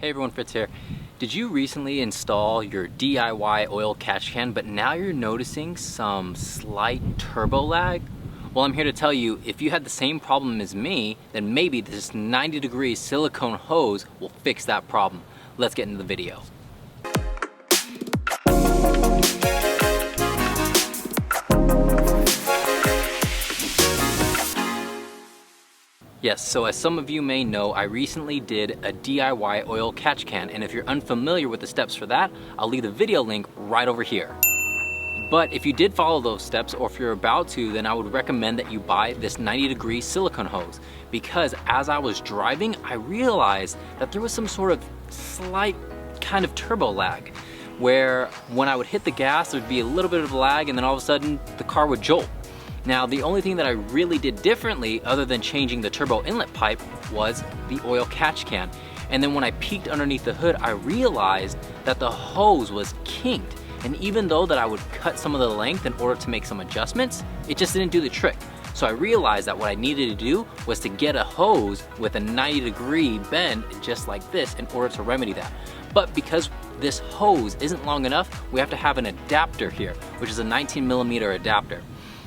Hey everyone, Fritz here. Did you recently install your DIY oil catch can, but now you're noticing some slight turbo lag? Well, I'm here to tell you, if you had the same problem as me, then maybe this 90-degree silicone hose will fix that problem. Let's get into the video. Yes, so as some of you may know, I recently did a DIY oil catch can, and if you're unfamiliar with the steps for that, I'll leave the video link right over here. But if you did follow those steps, or if you're about to, then I would recommend that you buy this 90-degree silicone hose, because as I was driving, I realized that there was some sort of slight kind of turbo lag, where when I would hit the gas, there'd be a little bit of lag, and then all of a sudden, the car would jolt. Now, the only thing that I really did differently, other than changing the turbo inlet pipe, was the oil catch can. And then when I peeked underneath the hood, I realized that the hose was kinked. And even though that I would cut some of the length in order to make some adjustments, it just didn't do the trick. So I realized that what I needed to do was to get a hose with a 90-degree bend just like this in order to remedy that. But because this hose isn't long enough, we have to have an adapter here, which is a 19mm adapter.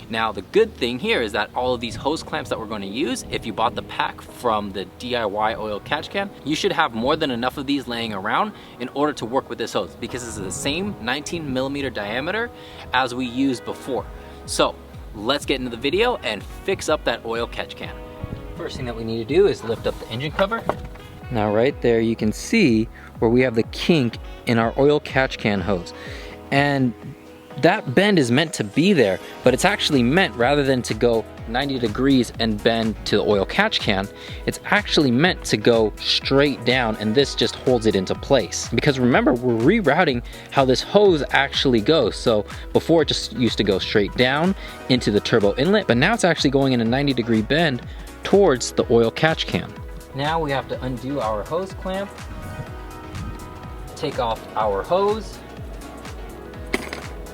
Now, the good thing here is that all of these hose clamps that we're going to use, if you bought the pack from the DIY oil catch can, you should have more than enough of these laying around in order to work with this hose, because it's the same 19mm diameter as we used before. So let's get into the video and fix up that oil catch can. First thing that we need to do is lift up the engine cover. Now right there you can see where we have the kink in our oil catch can hose. And that bend is meant to be there, but it's actually meant, rather than to go 90 degrees and bend to the oil catch can, it's actually meant to go straight down, and this just holds it into place. Because remember, we're rerouting how this hose actually goes. So before it just used to go straight down into the turbo inlet, but now it's actually going in a 90-degree bend towards the oil catch can. Now we have to undo our hose clamp, take off our hose,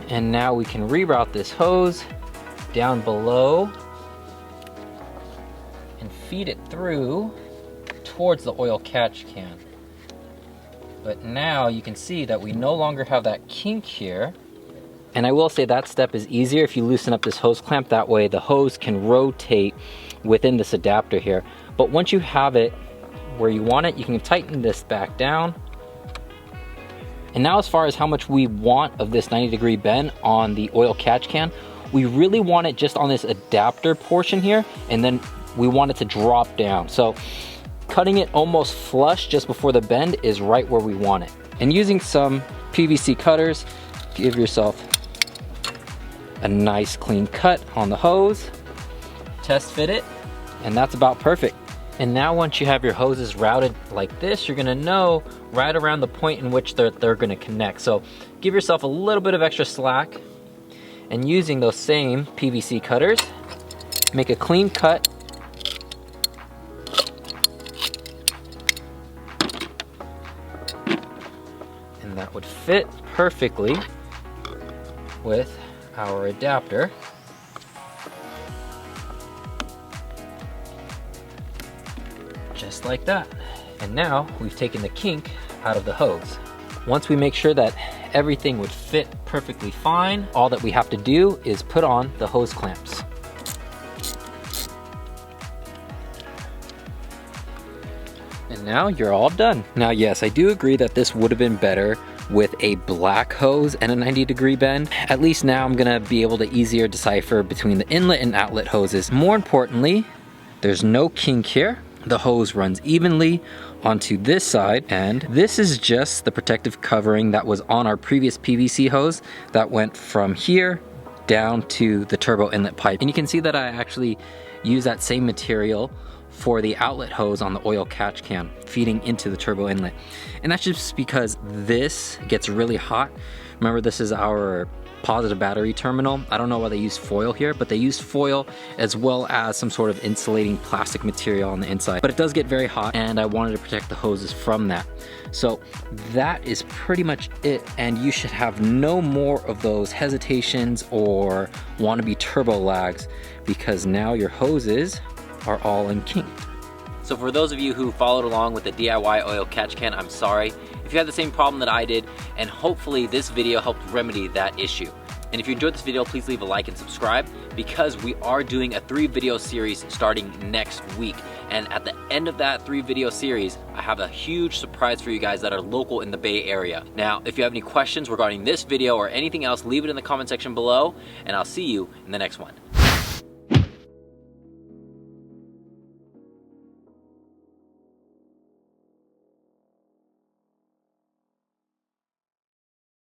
and now we can reroute this hose down below and feed it through towards the oil catch can. But now you can see that we no longer have that kink here. And I will say that step is easier if you loosen up this hose clamp. That way the hose can rotate within this adapter here. But once you have it where you want it, you can tighten this back down. And now, as far as how much we want of this 90-degree bend on the oil catch can, we really want it just on this adapter portion here, and then we want it to drop down. So cutting it almost flush just before the bend is right where we want it. And using some PVC cutters, give yourself a nice clean cut on the hose, test fit it, and that's about perfect. And now once you have your hoses routed like this, you're gonna know right around the point in which they're gonna connect. So give yourself a little bit of extra slack, and using those same PVC cutters, make a clean cut. And that would fit perfectly with our adapter. Just like that. And now we've taken the kink out of the hose. Once we make sure that everything would fit perfectly fine, all that we have to do is put on the hose clamps. And now you're all done. Now, yes, I do agree that this would have been better with a black hose and a 90-degree bend. At least now I'm gonna be able to easier decipher between the inlet and outlet hoses. More importantly, there's no kink here. The hose runs evenly onto this side, and this is just the protective covering that was on our previous PVC hose that went from here down to the turbo inlet pipe. And you can see that I actually use that same material for the outlet hose on the oil catch can, feeding into the turbo inlet. And that's just because this gets really hot. Remember, this is our positive battery terminal. I don't know why they use foil here, but they use foil as well as some sort of insulating plastic material on the inside. But it does get very hot, and I wanted to protect the hoses from that. So that is pretty much it, and you should have no more of those hesitations or wannabe turbo lags, because now your hoses are all in kink. So for those of you who followed along with the DIY oil catch can, I'm sorry. If you had the same problem that I did, and hopefully this video helped remedy that issue. And if you enjoyed this video, please leave a like and subscribe, because we are doing a 3-video series starting next week. And at the end of that 3-video series, I have a huge surprise for you guys that are local in the Bay Area. Now, if you have any questions regarding this video or anything else, leave it in the comment section below, and I'll see you in the next one.